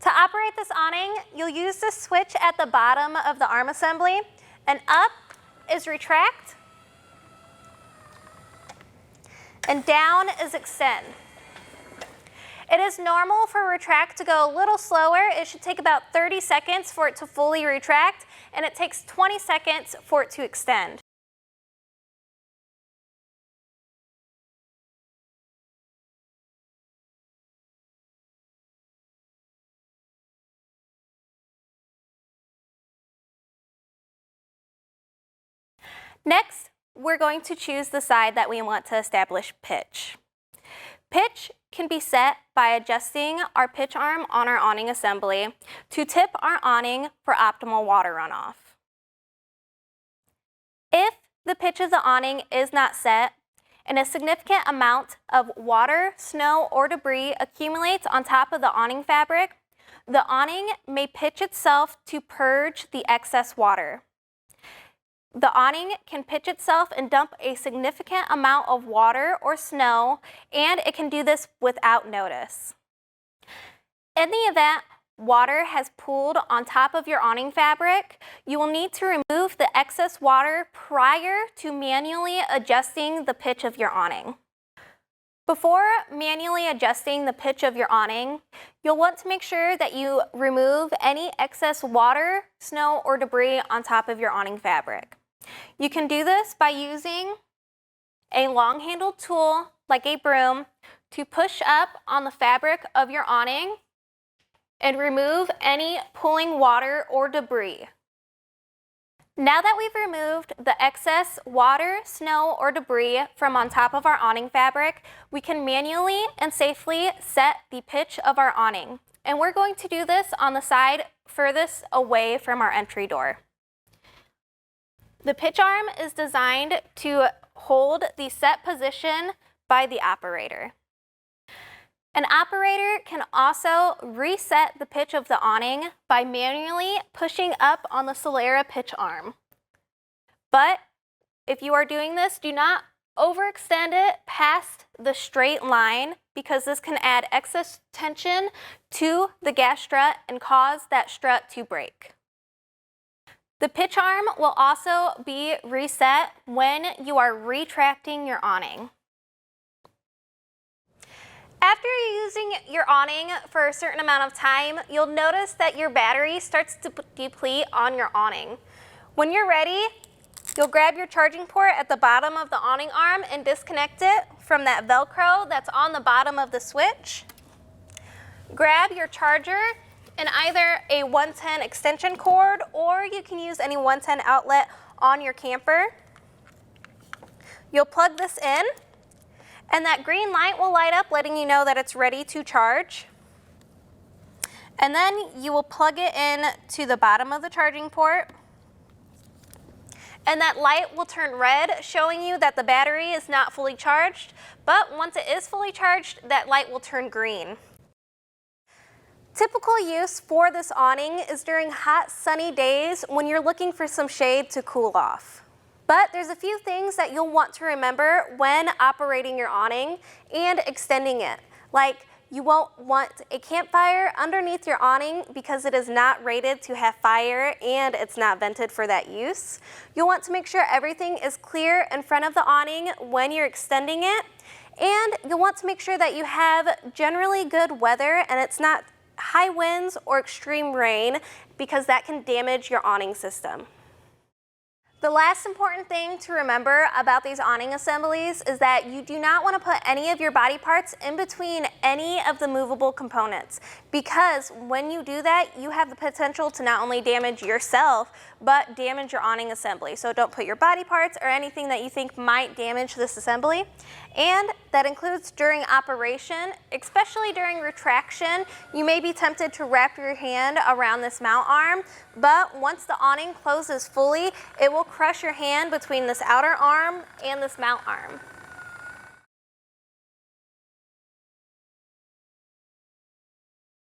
To operate this awning, you'll use the switch at the bottom of the arm assembly, and up is retract, and down is extend. It is normal for retract to go a little slower. It should take about 30 seconds for it to fully retract, and it takes 20 seconds for it to extend. Next, we're going to choose the side that we want to establish pitch. Pitch can be set by adjusting our pitch arm on our awning assembly to tip our awning for optimal water runoff. If the pitch of the awning is not set and a significant amount of water, snow, or debris accumulates on top of the awning fabric, the awning may pitch itself to purge the excess water. The awning can pitch itself and dump a significant amount of water or snow, and it can do this without notice. In the event water has pooled on top of your awning fabric, you will need to remove the excess water prior to manually adjusting the pitch of your awning. Before manually adjusting the pitch of your awning, you'll want to make sure that you remove any excess water, snow, or debris on top of your awning fabric. You can do this by using a long-handled tool like a broom to push up on the fabric of your awning and remove any pooling water or debris. Now that we've removed the excess water, snow, or debris from on top of our awning fabric, we can manually and safely set the pitch of our awning. And we're going to do this on the side furthest away from our entry door. The pitch arm is designed to hold the set position by the operator. An operator can also reset the pitch of the awning by manually pushing up on the Solera pitch arm. But if you are doing this, do not overextend it past the straight line because this can add excess tension to the gas strut and cause that strut to break. The pitch arm will also be reset when you are retracting your awning. After using your awning for a certain amount of time, you'll notice that your battery starts to deplete on your awning. When you're ready, you'll grab your charging port at the bottom of the awning arm and disconnect it from that Velcro that's on the bottom of the switch. Grab your charger and either a 110 extension cord, or you can use any 110 outlet on your camper. You'll plug this in, and that green light will light up letting you know that it's ready to charge. And then you will plug it in to the bottom of the charging port, and that light will turn red showing you that the battery is not fully charged, but once it is fully charged, that light will turn green. Typical use for this awning is during hot, sunny days when you're looking for some shade to cool off. But there's a few things that you'll want to remember when operating your awning and extending it. Like, you won't want a campfire underneath your awning because it is not rated to have fire and it's not vented for that use. You'll want to make sure everything is clear in front of the awning when you're extending it. And you'll want to make sure that you have generally good weather and it's not high winds or extreme rain because that can damage your awning system. The last important thing to remember about these awning assemblies is that you do not want to put any of your body parts in between any of the movable components, because when you do that, you have the potential to not only damage yourself, but damage your awning assembly. So don't put your body parts or anything that you think might damage this assembly. And that includes during operation, especially during retraction, you may be tempted to wrap your hand around this mount arm, but once the awning closes fully, it will crush your hand between this outer arm and this mount arm.